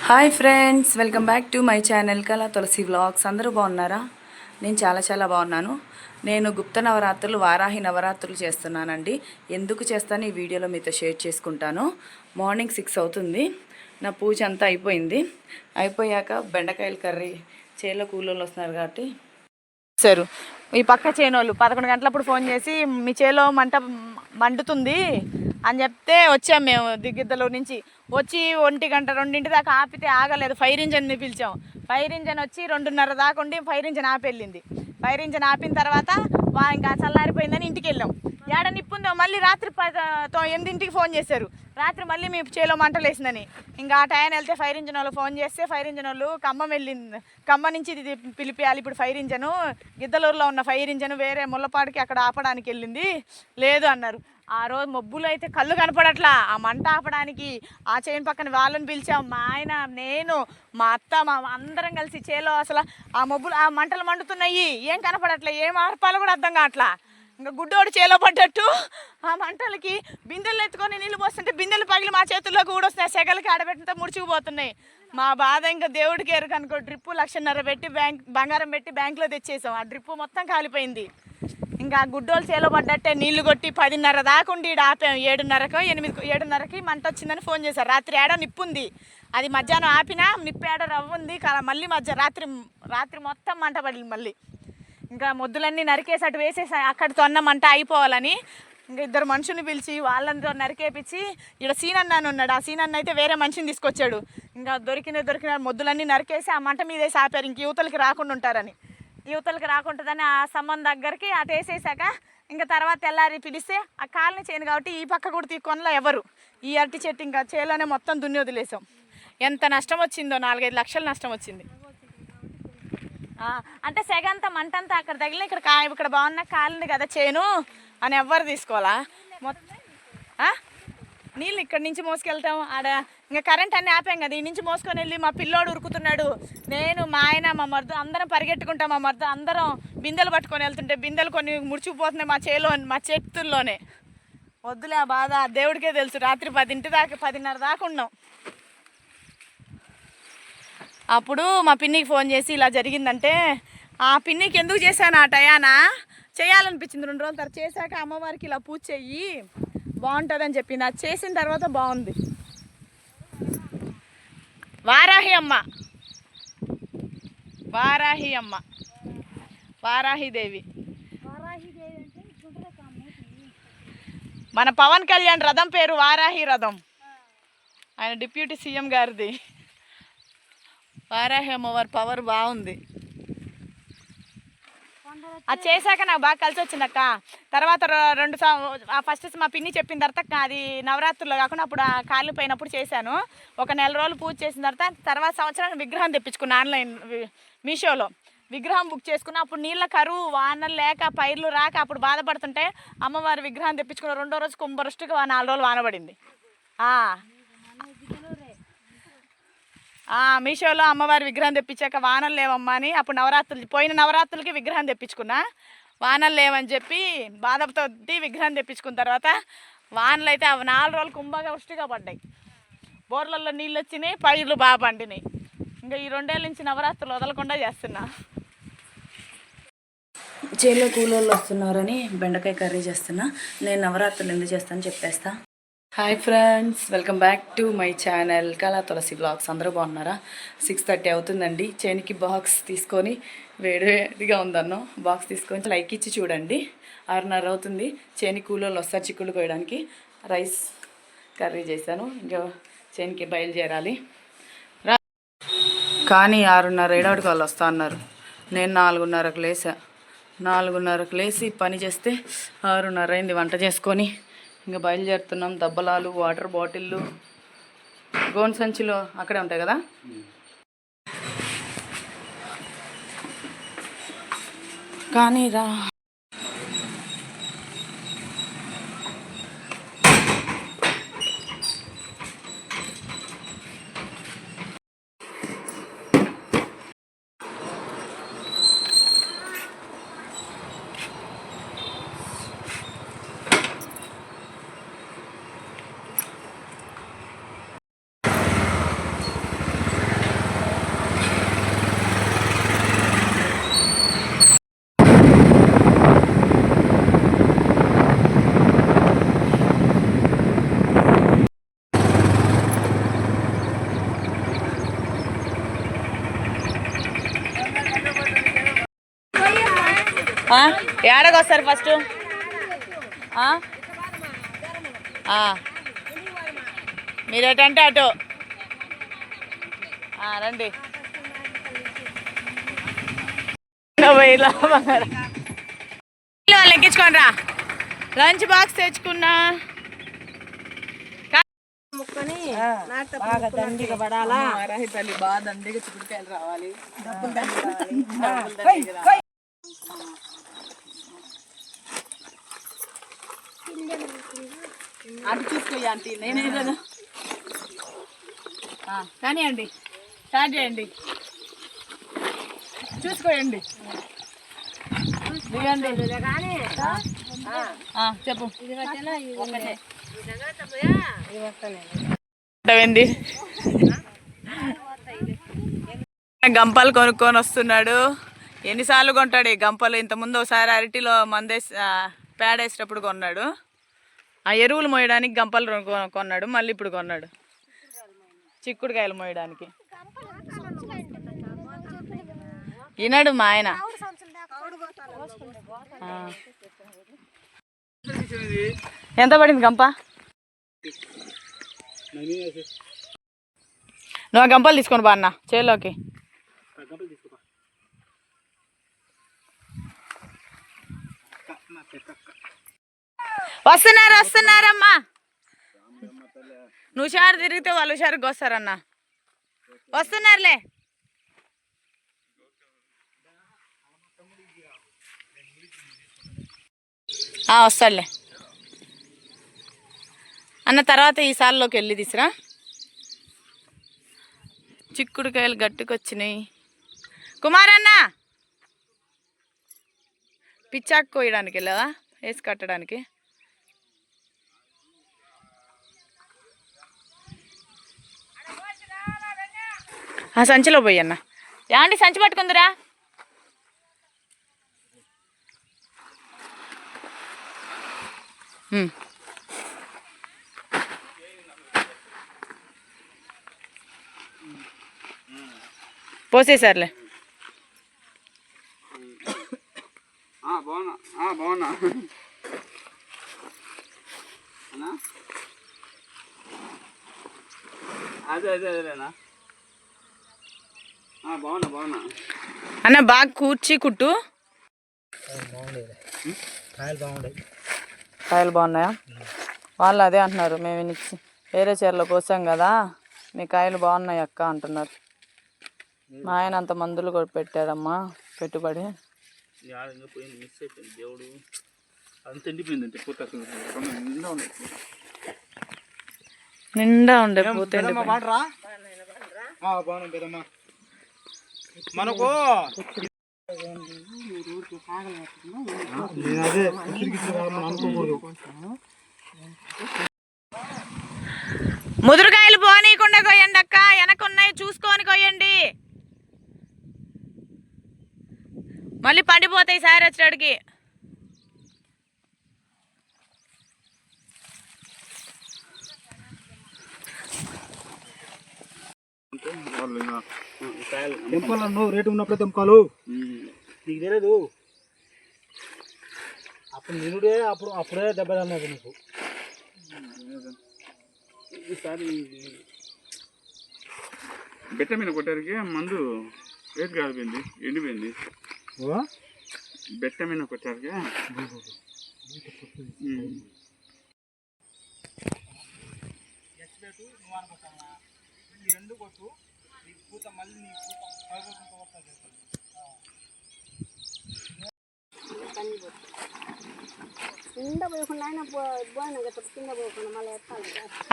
Hi friends, welcome back to my channel కళా తులసి vlogs. అందరూ బాగున్నారా? నేను చాలా బాగున్నాను. నేను గుప్త నవరాత్రులు, వారాహి నవరాత్రులు చేస్తున్నానండి. ఎందుకు చేస్తాను ఈ వీడియోలో మీతో షేర్ చేసుకుంటాను. మార్నింగ్ 6 అవుతుంది. నా పూజ అంతా అయిపోయాక బెండకాయల కర్రీ చేలో కూలోళ్ళు వస్తున్నారు కాబట్టి సరే ఈ పక్క చేనోళ్ళు 11 గంటలప్పుడు ఫోన్ చేసి మీ చేలో మండుతుంది అని చెప్తే వచ్చాం. మేము దిగ్గిద్దలో నుంచి వచ్చి 1 గంట 2 దాకా ఆపితే ఆగలేదు. ఫైర్ ఇంజన్ని పిలిచాం. ఫైర్ ఇంజన్ వచ్చి 2:30 దాకా ఉండి ఫైర్ ఇంజన్ ఆపెళ్ళింది. ఫైర్ ఇంజన్ ఆపిన తర్వాత ఇంకా చల్లారిపోయిందని ఇంటికి వెళ్ళాం. ఏడ నిప్పుందో మళ్ళీ రాత్రి 8ంటికి ఫోన్ చేశారు. రాత్రి మళ్ళీ మీ చేలో మంటలు వేసిందని ఇంకా ఆ టైం వెళ్తే ఫైర్ ఇంజన్ వాళ్ళు ఫోన్ చేస్తే ఫైర్ ఇంజన్ వాళ్ళు ఖమ్మం నుంచి ఇది పిలిపియాలి. ఇప్పుడు ఫైర్ ఇంజను గిద్దలూరులో ఉన్న ఫైర్ ఇంజన్ వేరే ముళ్ళపాడికి అక్కడ ఆపడానికి వెళ్ళింది లేదు అన్నారు. ఆ రోజు మబ్బులు అయితే కళ్ళు కనపడట్లా. ఆ మంట ఆపడానికి ఆ చేను పక్కన వాళ్ళని పిలిచాం. మా ఆయన, నేను, మా అత్త, మా అందరం కలిసి చేలో అసలు ఆ మబ్బులు ఆ మంటలు మండుతున్నాయి. ఏం కనపడట్లే, ఏం ఆర్పాలో కూడా అర్థం కావట్లా. ఇంకా గుడ్డోడు చేలో పడ్డట్టు ఆ మంటలకి బిందెలు ఎత్తుకొని నీళ్ళు పోస్తుంటే బిందెలు పగిలి మా చేతుల్లోకి కూడా వస్తున్నాయి. సెగలకి ఆడబెట్టితే ముడుచుకుపోతున్నాయి. మా బాధ ఇంకా దేవుడికి ఎరుకనుకో. డ్రిప్పు 1,50,000 పెట్టి బంగారం పెట్టి బ్యాంకులో తెచ్చేసాం. ఆ డ్రిప్పు మొత్తం కాలిపోయింది. ఇంకా గుడ్డోళ్ళు చేలో పడ్డట్టే నీళ్లు కొట్టి 10:30 దాకా ఉండి ఆపాం. 7:30కి మంట వచ్చిందని ఫోన్ చేశారు. రాత్రి ఏడో నిప్పుంది. అది మధ్యాహ్నం ఆపినా నిప్పు ఏడో రవ్వుంది. మళ్ళీ రాత్రి మొత్తం మంట పడింది. మళ్ళీ ఇంకా మొద్దులన్నీ నరికేసి అటు వేసేసి అక్కడితో అన్న మంట అయిపోవాలని ఇంకా 2 మనుషుల్ని పిలిచి వాళ్ళంతా నరికేపించి ఇక్కడ సీనన్న ఉన్నాడు. ఆ సీనన్న అయితే వేరే మనిషిని తీసుకొచ్చాడు. ఇంకా దొరికిన మొద్దులన్నీ నరికేసి ఆ మంట మీద వేసి ఆపారు. ఇంక యువతలకి రాకుండా ఉంటారని. యువతలకి రాకుంటుందని ఆ స్తంభం దగ్గరికి అటు వేసేసాక ఇంకా తర్వాత తెల్లారి పిలిస్తే ఆ కాలనీ చేయను కాబట్టి ఈ పక్క కూడా తీకొనలో ఎవరు ఈ అరటి చెట్టు ఇంకా చేలోనే మొత్తం దున్ని వదిలేసాం. ఎంత నష్టం వచ్చిందో, 4-5 లక్షలు నష్టం వచ్చింది. అంటే సెగంతా మంటంతా అక్కడ తగిలిన ఇక్కడ బాగున్నా కాలింది కదా చేను అని ఎవ్వరు తీసుకోవాలా. మొత్తం నీళ్ళు ఇక్కడి నుంచి మోసుకెళ్తాం. ఆడ ఇంకా కరెంట్ అన్నీ ఆపాం కదా. ఈ నుంచి మోసుకొని వెళ్ళి మా పిల్లోడు ఉరుకుతున్నాడు. నేను, మా ఆయన, మా మర్దు అందరం పరిగెట్టుకుంటాం. మా మర్దు అందరం బిందెలు పట్టుకొని వెళ్తుంటే బిందెలు కొన్ని ముడుచుకుపోతున్నాయి మా చేతుల్లోనే. వద్దులే ఆ బాధ, దేవుడికే తెలుసు. రాత్రి 10:30 దాకా ఉన్నాం. అప్పుడు మా పిన్నికి ఫోన్ చేసి ఇలా జరిగిందంటే ఆ పిన్నికి ఎందుకు చేశాను ఆ టయానా చేయాలనిపించింది. 2 రోజుల తర్వాత చేశాక అమ్మవారికి ఇలా పూజ చెయ్యి బాగుంటుందని చెప్పింది. అది చేసిన తర్వాత బాగుంది. వారాహి అమ్మ వారాహిదేవి. మన పవన్ కళ్యాణ్ రథం పేరు వారాహి రథం. ఆయన డిప్యూటీ సీఎం గారిది. వారాహి అమ్మవారి పవర్ బాగుంది. అది చేశాక నాకు బాగా కలిసి వచ్చిందక్క. తర్వాత ఫస్ట్ మా పిన్ని చెప్పిన తర్వాత అది నవరాత్రుల్లో కాకుండా అప్పుడు ఆ కాళ్ళు పోయినప్పుడు చేశాను. ఒక 1 నెల రోజులు పూజ చేసిన తర్వాత సంవత్సరానికి విగ్రహం తెప్పించుకున్నా. ఆన్లైన్ మీషోలో విగ్రహం బుక్ చేసుకున్నా. అప్పుడు నీళ్ళ కరువు, వానలు లేక పైర్లు రాక అప్పుడు బాధపడుతుంటే అమ్మవారి విగ్రహం తెప్పించుకున్న. 2వ రోజు కుంభరుష్టిగా 4 రోజులు వానబడింది. మీషోలో అమ్మవారి విగ్రహం తెప్పించాక వానలు లేవమ్మా అని అప్పుడు పోయిన నవరాత్రులకి విగ్రహం తెప్పించుకున్నా. వానలు లేవని చెప్పి బాధతో విగ్రహం తెప్పించుకున్న తర్వాత వానలు అయితే 4 రోజులు కుంభగా వృష్టిగా పడ్డాయి. బోర్లలో నీళ్ళు వచ్చినాయి, పైర్లు బాగా పండినాయి. ఇంకా ఈ 2 ఏళ్ళ నుంచి నవరాత్రులు వదలకుండా చేస్తున్నా. చేలో కూలోళ్ళు వస్తున్నారని బెండకాయ కర్రీ చేస్తున్నా. నేను నవరాత్రులు ఎందుకు చేస్తాను చెప్పేస్తా. Hi friends, welcome back to my channel కళా తులసి బ్లాగ్స్. అందరూ బాగున్నారా? 6:30 అవుతుందండి. చేనికి బాక్స్ తీసుకొని వేడిగా ఉందన్నో బాక్స్ తీసుకొని లైక్ ఇచ్చి చూడండి. 6:30 అవుతుంది. చేని కూలోళ్ళు వస్తారు చిక్కుళ్ళు కోయడానికి. రైస్ కర్రీ చేశాను. ఇంకా చేనికి బయలుదేరాలి. కానీ 6:30 ఏడాడికి వాళ్ళు వస్తా అన్నారు. నేను 4:30కు లేసా. 4:30కు లేచి పని చేస్తే 6:30 అయింది. వంట చేసుకొని ఇంకా బయలుదేరుతున్నాం. దబ్బలాలు, వాటర్ బాటిళ్ళు, గోన్ సంచిలో అక్కడే ఉంటాయి కదా. కానీ ఏడకి వస్తారు ఫస్ట్? మీరేటంటే అటు రండి. లెక్కించుకోండి రా. లంచ్ బాక్స్ తెచ్చుకున్నా. బాగా దండిగా పడాలా. తల్లి బాగా దండిగా చిక్కుడుకాయలు రావాలి. అటు చూసుకో ఆంటీ. నేనేదో కానీ అండి స్టార్ట్ చేయండి. చూసుకోండి. చెప్పు. గంపలు కొనుక్కొని వస్తున్నాడు. ఎన్నిసార్లు కొంటాడు ఈ గంపలు? ఇంతకుముందు ఒకసారి అరటిలో మందేసి పేడేసేటప్పుడు కొన్నాడు. ఆ ఎరువులు మోయడానికి గంపలు కొన్నాడు. మళ్ళీ ఇప్పుడు కొన్నాడు చిక్కుడుకాయలు మోయడానికి. ఈనాడు మా ఆయన ఎంత పడింది గంప? నువ్వు గంపలు తీసుకొని బా అన్న చేలోకి. వస్తున్నారమ్మా. నువ్వు షారు తిరిగితే వాళ్ళు షారుకి వస్తారన్న. వస్తున్నారులే. వస్తాడులే అన్న. తర్వాత ఈ సార్లోకి వెళ్ళి తీసురా. చిక్కుడుకాయలు గట్టుకొచ్చినాయి. కుమారన్న పిచ్చాకు కోయడానికి వెళ్ళదా? వేసి కట్టడానికి. సంచిలో పోయి అన్న. యాండి సంచి పట్టుకుందిరా. పోసేసారులే. బాగున్నా అదేనా బాగున్నా అన్న. బాగా కూర్చి కుట్టు. కాయలు బాగున్నాయా? వాళ్ళు అదే అంటున్నారు. మేము వేరే చీరలో కోసాం కదా, మీ కాయలు బాగున్నాయి అక్క అంటున్నారు. మా ఆయన అంత మందులు కూడా పెట్టారమ్మా పెట్టుబడి. నిండా ఉండే పోతే మనకు ముదురుకాయలు పోనీయకుండా కొయ్యండి అక్క. వెనకున్నాయి చూసుకొని కొయ్యండి. మళ్ళీ పండిపోతాయి సారి వచ్చేటికి. తెంపాలను రేటు ఉన్నప్పుడే తెంపాలు. నీకు తెలియదు. అప్పుడు నిన్నుడే అప్పుడే దెబ్బ తన్నది నీకు. ఈసారి బెట్ట మీద కొట్టారికి మందు రేటు కాలిపోయింది, ఎండిపోయింది. బెట్ట మీద కొట్టారికి రెండు కొట్టు. నీకు పూత మళ్ళీ నీకు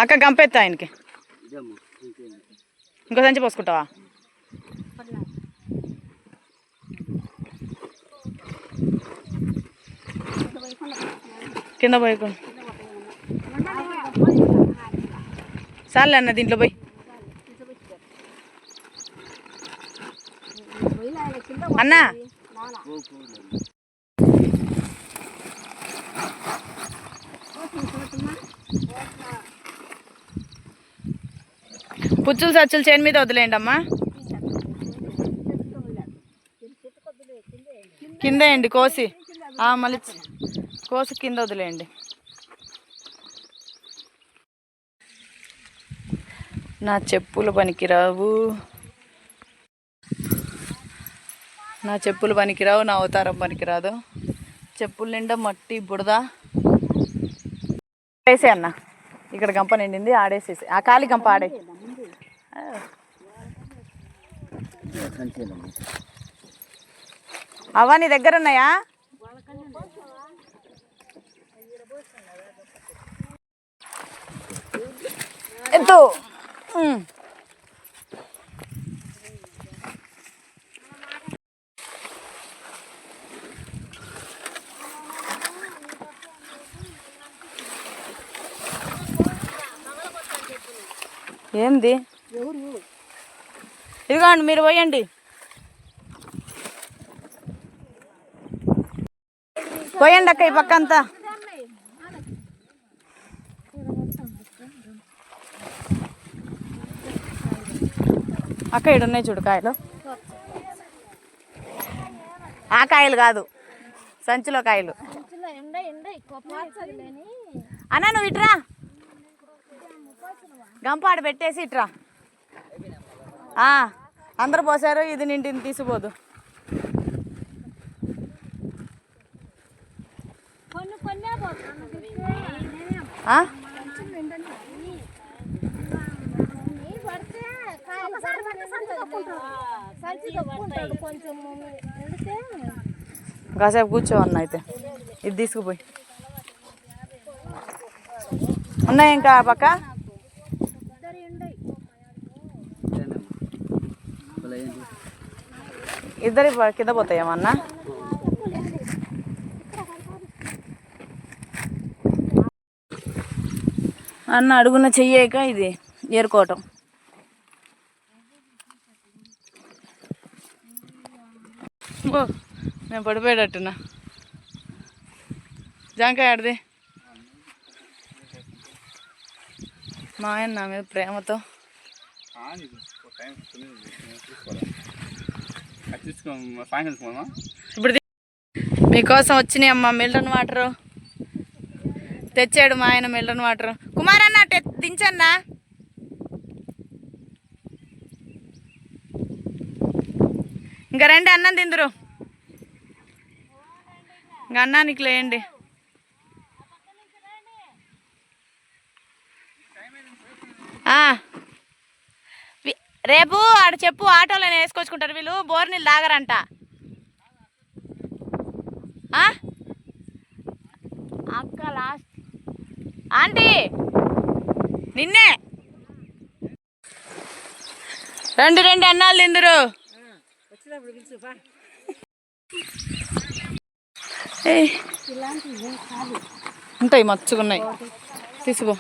అక్క గంపెత్తా ఆయనకి. ఇంకో సంచి పోసుకుంటావా? కింద పోయి చాలే అన్న. దీంట్లో పోయి అన్నా. పుచ్చులు సచ్చులు చేను మీద వదిలేయండి అమ్మా. కింద వేయండి కోసి, మళ్ళీ కోసి కింద వదిలేయండి. నా చెప్పులు పనికిరావు, నా చెప్పులు పనికిరావు, నా అవతారం పనికిరాదు. చెప్పుల నిండా మట్టి బుడద. వేసే అన్న, ఇక్కడ గంప నిండింది, ఆడేసేసి ఆ ఖాళీ గంప ఆడే. అవా నీ దగ్గర ఉన్నాయా? ఎత్తు. ఏంది? ఇదిగోండి మీరు పోయండి. పోయండి అక్క, ఈ పక్క అంతా. అక్క ఇక్కడ ఉన్నాయి చూడు కాయలు. ఆ కాయలు కాదు, సంచిలో కాయలు. అన్నా నువ్వు ఇట్రా, గంపాడు పెట్టేసి ఇట్రా. అందరు పోసారు, ఇది నింటిని తీసిపోదు. కాసేపు కూర్చోవన్న అయితే, ఇది తీసుకుపోయి. ఉన్నాయి ఇంకా పక్క. ఇద్దరి కింద పోతాయేమన్నా. అన్న అడుగున చెయ్యక ఇది ఏరుకోవటం. నేను పడిపోయేటట్టున్నా. జాంకాయ ఆడిది. మా ఆయన నా మీద ప్రేమతో ఇప్పుడు మీకోసం వచ్చినాయి అమ్మ మిల్టన్ వాటరు తెచ్చాడు మా ఆయన. మిల్టన్ వాటర్ కుమార్ అన్న దించన్నా. ఇంకా రండి అన్నం తిందురు. ఇంకా అన్నానికి లేయండి. రేపు ఆడ చెప్పు, ఆటోలో వేసుకొచ్చుకుంటారు వీళ్ళు. బోర్నీళ్ళు తాగరంట. అక్క లాస్ట్ ఆంటీ నిన్నే. రెండు అన్నాలు తిందురు. ఉంటాయి, మచ్చుకున్నాయి, తీసుకో.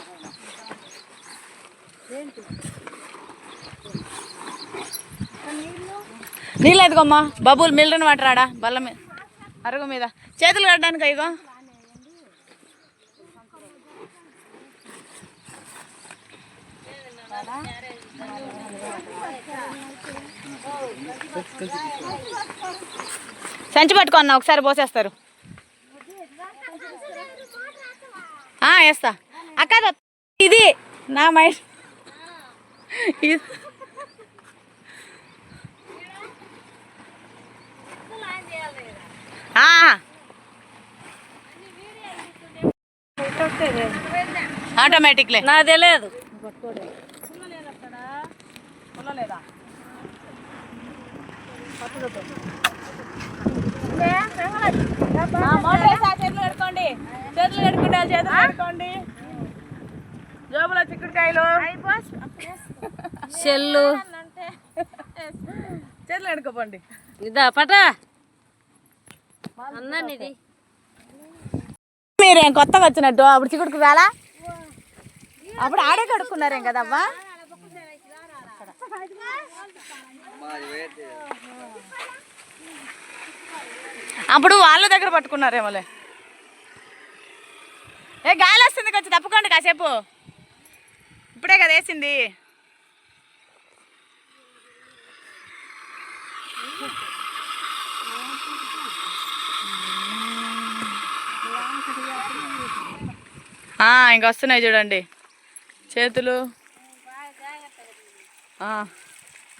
నీళ్ళు ఎదుగమ్మా. బబుల్ మిల్టన్ వాటర్ ఆడా బల్ల మీద అరుగు మీద చేతులు కట్టడానికి. ఇగో సంచి పట్టుకున్నా, ఒకసారి పోసేస్తారు. వేస్తా అక్క. ఇది నా మైండ్. ఆటోమేటిక్లే, నాకు తెలియదు. చేతులు కడుక్కోండి, చేతులు కడుక్కుంటే చేతులు కడుక్కోండి. జోబులో చిక్కుడుకాయలు, చెల్లు, చేతులు కడుక్కోండి. ఇదా పట అన్నది. మీరేం కొత్తగా వచ్చినట్టు అప్పుడు చిక్కుడుకు రాలా? అప్పుడు ఆడే కడుక్కున్నారేం కదమ్మా. అప్పుడు వాళ్ళ దగ్గర పట్టుకున్నారేమోలే. గాలి వస్తుంది, కొంచెం తప్పుకోండి కాసేపు. ఇప్పుడే కదా వేసింది. ఇంక వస్తున్నాయి చూడండి చేతులు.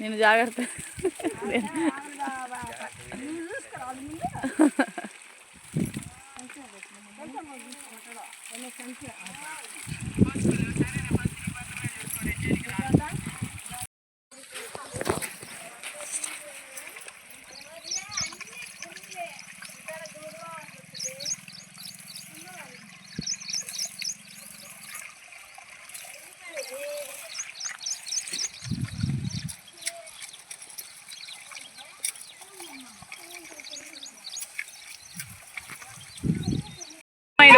నేను జాగ్రత్త.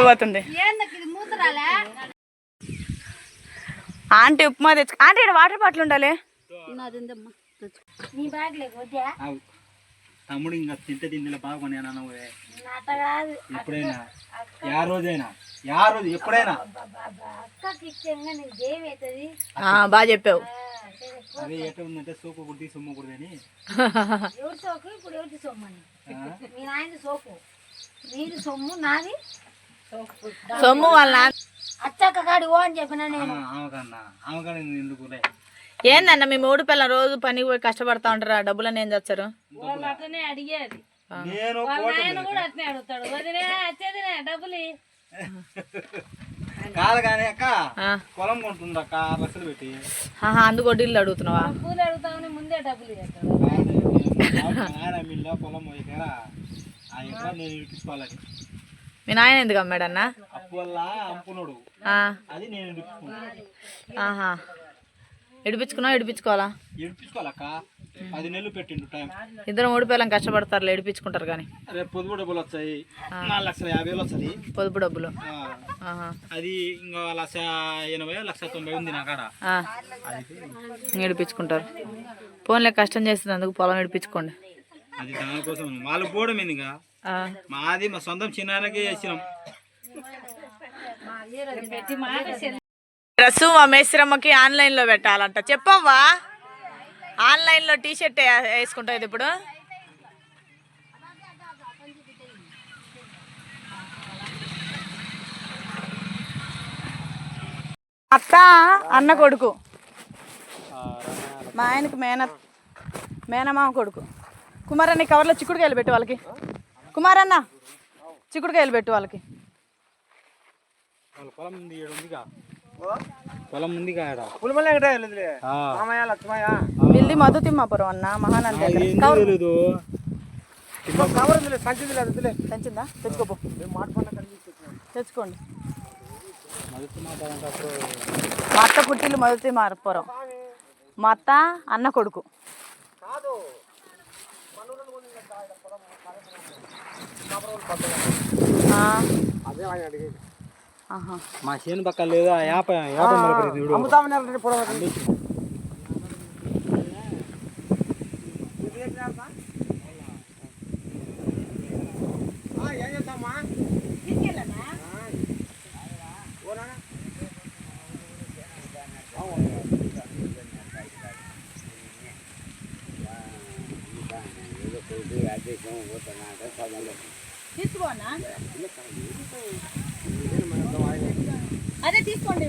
పోతుంది ఆంటీ ఉప్మా తెచ్చు. ఆంటీ ఇక్కడ వాటర్ బాటిల్ ఉండాలి. తమ్ముడు ఇంకా తింటే తిండిలో బాగున్నాను ఎప్పుడైనా యా రోజైనా ఎప్పుడైనా బాగా చెప్పావు. అదే ఎట్లా ఉందంటే సోకు కుడితే సొమ్ము కుడదని సొమ్ము వాళ్ళ అచ్చక్క కాడి ఓ అని చెప్పిన నేను. ఆమెకన్నా ఎందుకు ఏందన్న మీ మూడు పిల్లలు రోజు పనికి పోయి కష్టపడతా ఉంటారు. ఆ డబ్బులని ఏం చేస్తారు? అట్లనే అడిగేది. నేను కూడా అట్నే అడుగుతాడు. వదిలే వచ్చేది డబ్బులు కాదు కానీ అక్క పొలం కొంటుంది అక్క 6 లక్షలు పెట్టి. అందుకు వడ్డీలు అడుగుతున్నావా? పూలు అడుగుతామని ముందే డబ్బులు ఆయన మిల్ల పొలం పోయికారా ఆ ఎకరా నేను ఇప్పించుకోవాలని. మీ నాయన ఎందుకు అమ్మాడన్న? అప్పు వల్ల అమ్ముకున్నాడు, అది నేను ఆహా ఇడిపించుకోవాలా? ఇడిపించుకోవాలక్క. 10 నెలలు పెట్టిండు టైం. ఇద్దరు మూడు పిల్లలు కష్టపడతారు, ఇడిపించుకుంటారు. కానీ రేపు పొదుపు డబ్బులు వచ్చాయి 4,50,000 వస్తుంది పొదుపు డబ్బులు. అది ఇంకా 1,80,000 1,90,000 ఉంది నా కాడ. ఇడిపించుకుంటారు. ఫోన్లే కష్టం చేస్తుంది అందుకు పొలం ఇడిపించుకోండి. అది దానికోసం వాళ్ళు పోవడం ఏందిగా. మాది మా సొంతం చిన్నకే చేసినాం. డ్రెస్సు మా మేస్త్రమ్మకి ఆన్లైన్లో పెట్టాలంట. చెప్పవ్వా, ఆన్లైన్లో టీషర్ట్ వేసుకుంటుంది ఇప్పుడు. అత్త అన్న కొడుకు, మా ఆయనకు మేనమామ కొడుకు. కుమారన్న కవర్లో చిక్కుడుకాయలు పెట్టు వాళ్ళకి. కుమారన్న చిక్కుడుకాయలు పెట్టు వాళ్ళకి. పొలం ఉంది వీళ్ళది మధుతిమ్మాపురం అన్న, మహానంద తెచ్చిందా? తెచ్చుకోపో, తెచ్చుకోండి. మా అత్త పుట్టిల్లు మధుతిమ్మాపురం. మా అత్త అన్న కొడుకు. మా చేను పక్క లేదు తీసుకోనా? అదే తీసుకోండి,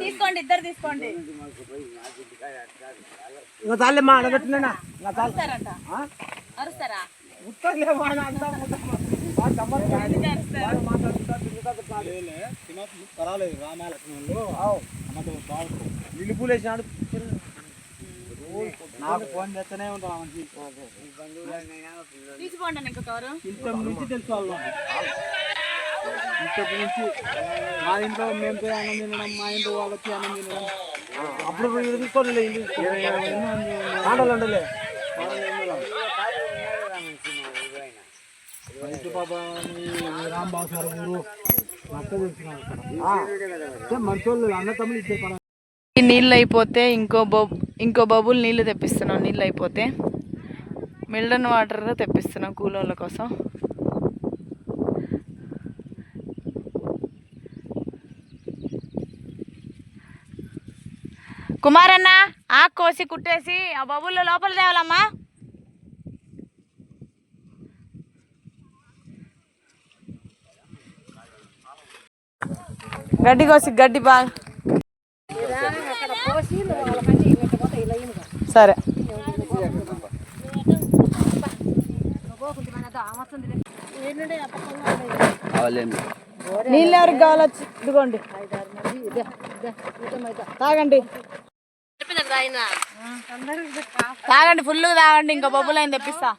తీసుకోండి, ఇద్దరు తీసుకోండి. అరుస్తారా? పర్వాలేదు. రామాలక్ష్మణులు నిలుపులేసినాడు. నాకు ఫోన్ చేస్తూనే ఉంటాం. తీసుకోండి ఇంకో కవరు. ఇంతకు నుంచి తెలుసు వాళ్ళు. ఇంతకు నుంచి మా ఇంట్లో మేము పోయి అన్నం తినడం, మా ఇంట్లో వాళ్ళకి అన్నం తినడం. అప్పుడు తీసుకోండి రాంబాబు సార్ ఊరు మనుషులు అన్న తమ్ముడు ఇద్దరు. నీళ్ళు అయిపోతే ఇంకో బబుల్ నీళ్ళు తెప్పిస్తున్నాం. నీళ్ళు అయిపోతే మిల్డన్ వాటర్ తెప్పిస్తున్నాం కూలోళ్ళ కోసం. కుమారన్న ఆకు కోసి కుట్టేసి ఆ బబుల్లో లోపల తేవాలమ్మా. గడ్డి కోసి గడ్డి బాగా సరే. నీళ్ళు ఎవరికి కావాలొచ్చు ఇదిగోండి తాగండి తాగండి ఫుల్గా తాగండి. ఇంకా బొబ్బులు అయింది తెప్పిస్తా.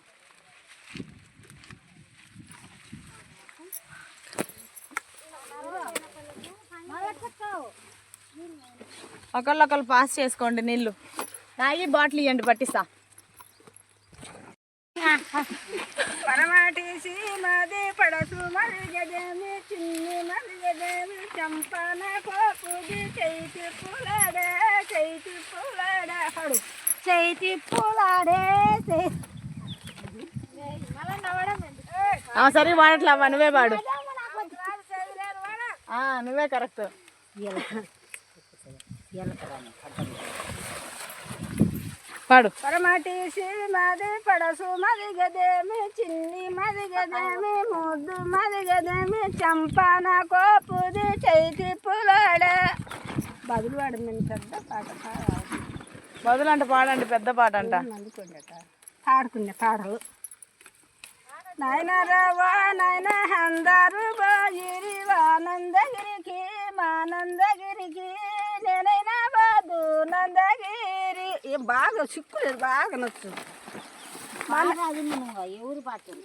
ఒకళ్ళు పాస్ చేసుకోండి నీళ్ళు తాగి బాటిల్ ఇవ్వండి పట్టిస్తా. పరమాటిసి మాది పడసు మరి గదేమి చిన్ని మరి గదేమి చంపన కోపుది చైతి పులాడే పడు చైతి పులాడే సరే వాడట్లా అవ్వ నువ్వే పాడు. నువ్వే కరెక్ట్. పాడు. పరమాటిసి మాది పడసు మరి గదేమి చిన్ని మరి గదేమి ముద్దు మరి గదేమి చంపన కోపుది చైతి పులాడే బదులు వాడు మేము పెద్ద పాట బదులు అంటే పాడండి పెద్ద పాట అంట. పాడుకునే పాటలు నాయన రావా నాయన అందరు బాగిరి వానందగిరికి మానందగిరికి నేనైనా బాదు నందగిరి బాగా చిక్కులేదు బాగా నచ్చుంది. ఎవరు పాటలు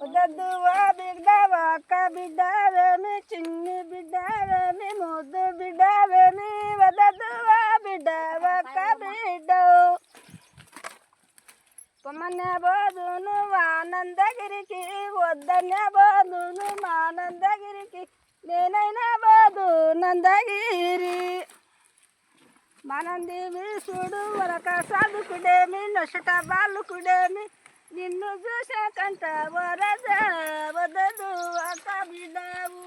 వద్దద్దు ఓ బిడ్డ ఒక్క బిడ్డవేమి చిన్ని బిడ్డవేమి ముద్దు బిడ్డవేమి వద్దద్దు ఓ బిడ్డ ఒక్క బిడ్డ పొమ్మనే బోదును ఆనందగిరికి వద్దనే బోదును మానందగిరికి నేనైనా బోదు నందగిరి మనంది వీసుడు వరక సాధుకుడేమి నొసట బాలుకుడేమి నిన్ను చూసాకంట వరద వదదు అక్క బిడ్డావు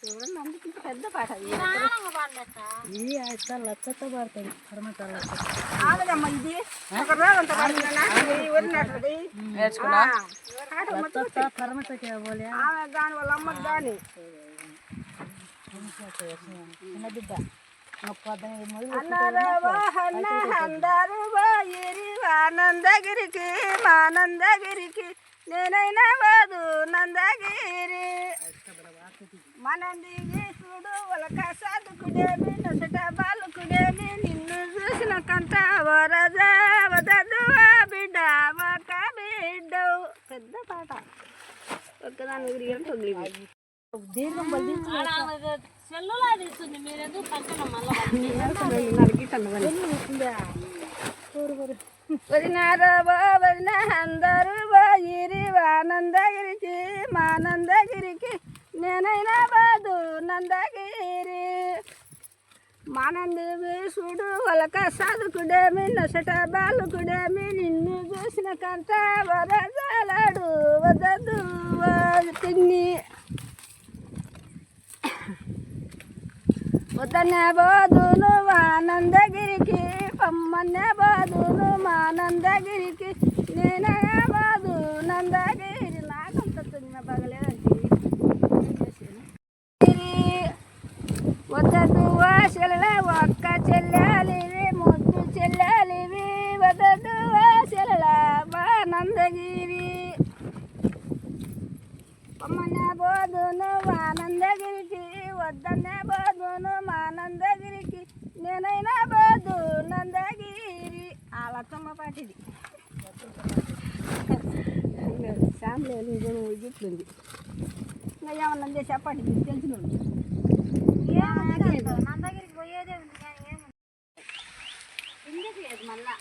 ఎవరన్నా అందుకుంటే పెద్ద పాట లచ్చతో పాడుతుంది ఆగదమ్మ ఇది ఒక రోజంతా వదిలినట్లది ఆమె దాని వాళ్ళ అమ్మకి కానీ అందరూ పోయిరి ఆనందగిరికి మానందగిరికి నేనైనా బాదు నందగిరి మనంది చూడు వాళ్ళక సాధుకుడేమి నొసట బాలుకుడేమి నిన్ను చూసిన కంట వరద వదదు బిడ్డ ఒక బిడ్డ పెద్ద పాట ఒక్కదాని గురి దీర్ఘం సెల్లులా తీస్తుంది మీరెందుకు పక్కన మళ్ళీ వదిన అందరూ పోయిరి ఆనందగిరికి మానందగిరికి నేనైనా బాదు నందగిరి మానంది వీసుడు వాళ్ళక సాధుకుడేమి నొసట బాలుకుడేమి నిన్ను చూసిన కంట వరదలాడు వదదు తిన్ని వద్దనే బోదును ఆనందగిరికి పమ్మనే బోదును మానందగిరికి నేనే బాదు నందగిరి నాకంత తుమ్మ పగలేదండి వద్దదు చెల్లె ఒక్క చెల్లెలివి ముద్దు చెల్లెలివి వద్దదు చెల్లె ఆనందగిరి పమ్మనే బోదును ఆనందగిరికి వద్దనే బోదును మానందగిరికి నేనైనా బోదు నందగిరి ఆ లచ్చమ్మ పాటిది ఫ్యామిలీ గిట్లుంది ఇంకా ఏమన్నా చెప్పండి మీకు తెలిసిన నందగిరికి పోయేదే ఉంది కానీ ఏముంది కిందకి లేదు మళ్ళా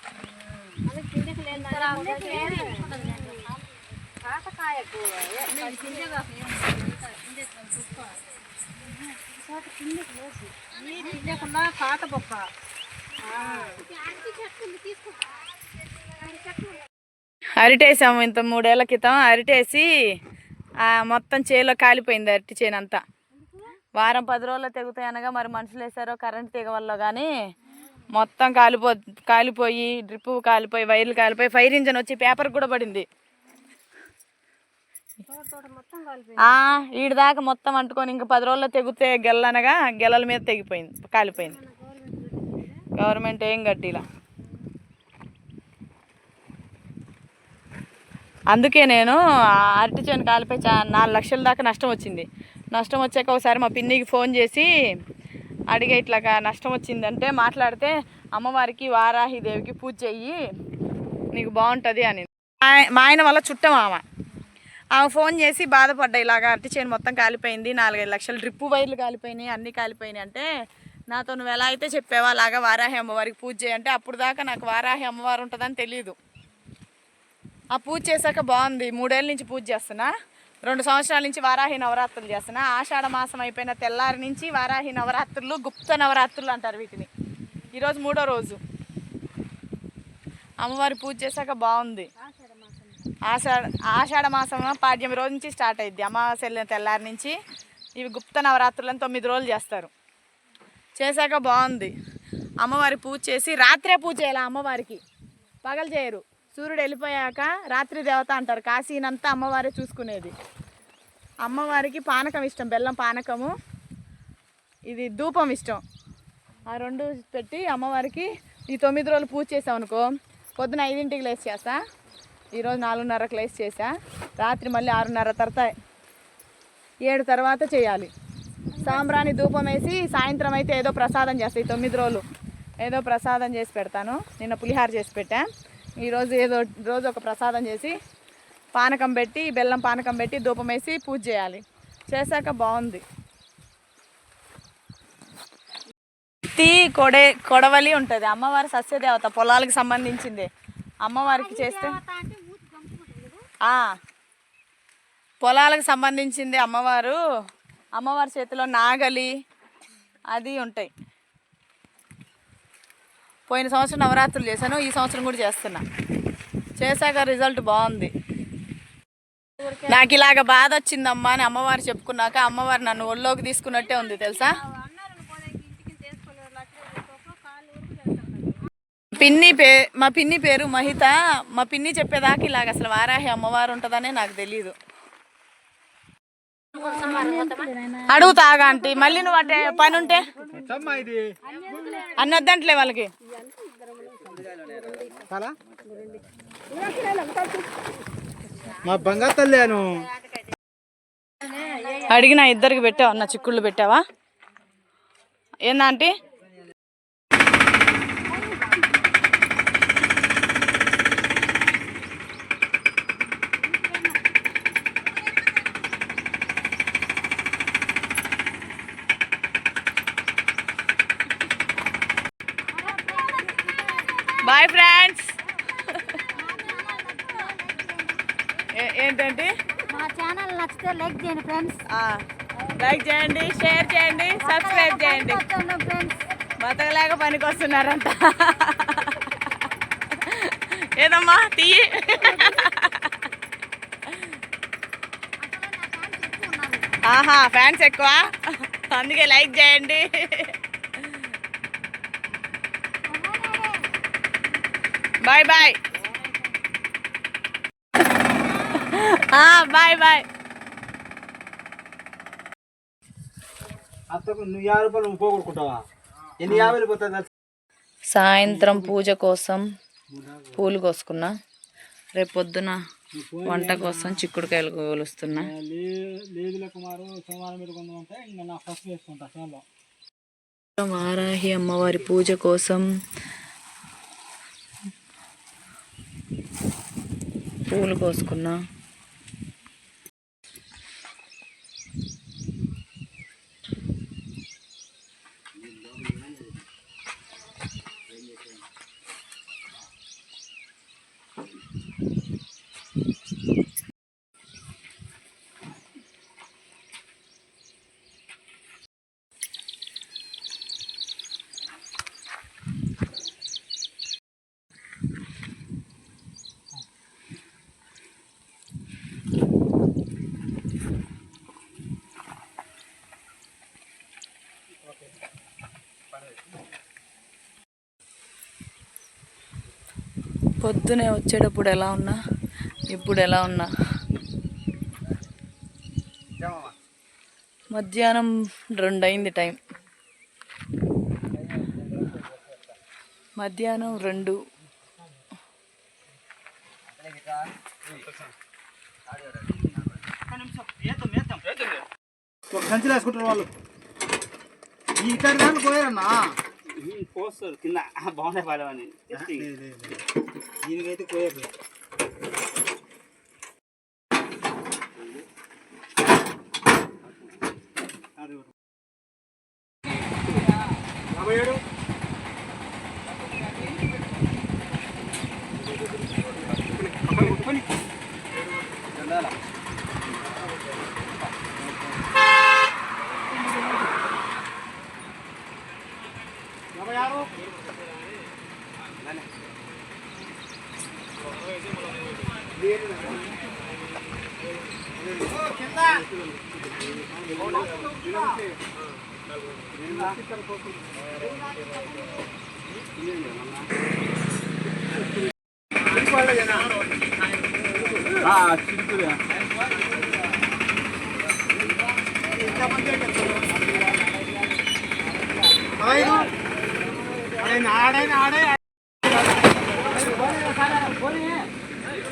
మళ్ళీ కిందకి లేదు కాటకాయకు కిందకుండా కాట బొక్క అరిటేసాము ఇంత 3 ఏళ్ల క్రితం అరిటేసి మొత్తం చేలో కాలిపోయింది అరటి చేను అంతా. వారం 10 రోజుల్లో తెగుతాయి అనగా మరి మనుషులు వేసారో కరెంట్ తీగ వల్ల కానీ మొత్తం కాలిపోయి డ్రిప్పు కాలిపోయి వైర్లు కాలిపోయి ఫైర్ ఇంజన్ వచ్చి పేపర్ కూడా పడింది. ఈడి దాకా మొత్తం అంటుకొని ఇంకా 10 రోజుల్లో తెగితే గెల్లనగా గెలల మీద తెగిపోయింది, కాలిపోయింది. గవర్నమెంట్ ఏం కట్టిలా. అందుకే నేను అరటి చేను కాలిపోయి 4 లక్షల దాకా నష్టం వచ్చింది. నష్టం వచ్చాక ఒకసారి మా పిన్నికి ఫోన్ చేసి అడిగే ఇట్లాగా నష్టం వచ్చిందంటే మాట్లాడితే అమ్మవారికి వారాహిదేవికి పూజ చెయ్యి నీకు బాగుంటుంది అని. మా ఆయన వల్ల చుట్టం ఆమె ఫోన్ చేసి బాధపడ్డా, ఇలాగా అరటి చేను మొత్తం కాలిపోయింది, 4-5 లక్షలు డ్రిప్పు వైర్లు కాలిపోయినాయి, అన్నీ కాలిపోయినాయి అంటే నాతో నువ్వు ఎలా అయితే చెప్పావో అలాగా వారాహి అమ్మవారికి పూజ చేయంటే అప్పుడు దాకా నాకు వారాహి అమ్మవారు ఉంటుందని తెలియదు. ఆ పూజ చేశాక బాగుంది. 3 ఏళ్ళ నుంచి పూజ చేస్తున్నా, 2 సంవత్సరాల నుంచి వారాహి నవరాత్రులు చేస్తున్నా. ఆషాఢ మాసం అయిపోయిన తెల్లారి నుంచి వారాహి నవరాత్రులు, గుప్త నవరాత్రులు అంటారు వీటిని. ఈరోజు 3వ రోజు అమ్మవారి పూజ చేశాక బాగుంది. ఆషాఢ మాసం పాడ్యమి రోజు నుంచి స్టార్ట్ అయ్యిద్ది. అమావాస్య వెళ్ళిన తెల్లారి నుంచి ఇవి గుప్త నవరాత్రులను 9 రోజులు చేస్తారు. చేశాక బాగుంది. అమ్మవారి పూజ చేసి రాత్రే పూజ చేయాలి అమ్మవారికి, పగలు చేయరు. సూర్యుడు వెళ్ళిపోయాక రాత్రి దేవత అంటారు. కాశీనంతా అమ్మవారే చూసుకునేది. అమ్మవారికి పానకం ఇష్టం, బెల్లం పానకము, ఇది ధూపం ఇష్టం. ఆ 2 పెట్టి అమ్మవారికి ఈ 9 రోజులు పూజ చేసాం అనుకో, పొద్దున 5ంటికి లేచి చేస్తా. ఈరోజు 4:30కి లేచి చేసా. రాత్రి మళ్ళీ 6:30 తర్వాత 7 తర్వాత చేయాలి. సాంబ్రాణి ధూపం వేసి సాయంత్రం అయితే ఏదో ప్రసాదం చేస్తాయి. 9 రోజులు ఏదో ప్రసాదం చేసి పెడతాను. నిన్న పులిహార చేసి పెట్టా. ఈరోజు రోజు ఒక ప్రసాదం చేసి పానకం పెట్టి, బెల్లం పానకం పెట్టి ధూపం వేసి పూజ చేయాలి. చేశాక బాగుంది. కొడవలి ఉంటుంది. అమ్మవారి సస్యదేవత, పొలాలకు సంబంధించింది. అమ్మవారికి చేస్తే పొలాలకు సంబంధించింది అమ్మవారు. అమ్మవారి చేతిలో నాగలి అది ఉంటాయి. పోయిన సంవత్సరం నవరాత్రులు చేశాను, ఈ సంవత్సరం కూడా చేస్తున్నా. చేశాక రిజల్ట్ బాగుంది. నాకు ఇలాగ బాధ వచ్చిందమ్మా అని అమ్మవారు చెప్పుకున్నాక అమ్మవారు నన్ను ఒళ్ళోకి తీసుకున్నట్టే ఉంది తెలుసా. మా పిన్ని పేరు మహిత. మా పిన్ని చెప్పేదాకా ఇలాగ అసలు వారాహి అమ్మవారు ఉంటుందనే నాకు తెలీదు. అడుగుతాగా అంటే మళ్ళీ నువ్వు అటే పని ఉంటే అన్నొద్దంటలే వాళ్ళకి. మా బంగారు తల్లేను అడిగినా, ఇద్దరికి పెట్టావా అన్న? చిక్కుళ్ళు పెట్టావా ఏందంటే? Bye friends. ఏంటంటే మా ఛానల్ నచ్చితే లైక్ చేయండి ఫ్రెండ్స్. లైక్ చేయండి, షేర్ చేయండి, సబ్స్క్రైబ్ చేయండి. బతకలేక పనికి వస్తున్నారంట. ఏదమ్మా తీయి. ఫ్యాన్స్ ఎక్కువ, అందుకే లైక్ చేయండి. Bye bye. Bye bye. సాయంత్రం పూజ కోసం పూలు కోసుకున్నా. రేపు పొద్దున వంట కోసం చిక్కుడుకాయలు కోలుస్తున్నా. వారాహి అమ్మవారి పూజ కోసం పూలు కోసుకున్నా. పొద్దునే వచ్చేటప్పుడు ఎలా ఉన్నా, ఇప్పుడు ఎలా ఉన్నా మధ్యాహ్నం 2 అయింది టైం. మధ్యాహ్నం 2. ఒక సంచిలో వేసుకుంటారు వాళ్ళు. ఈ ఇక్కడి దాన్ని పోయారన్నా పోస్తారు కింద బాగున్నాయి పాడవని దీనికైతే పోయారు.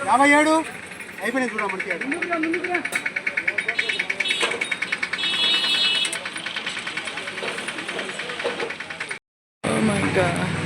యాభై 57 అయిపోయినాయి చూడ మనకి. Oh my God.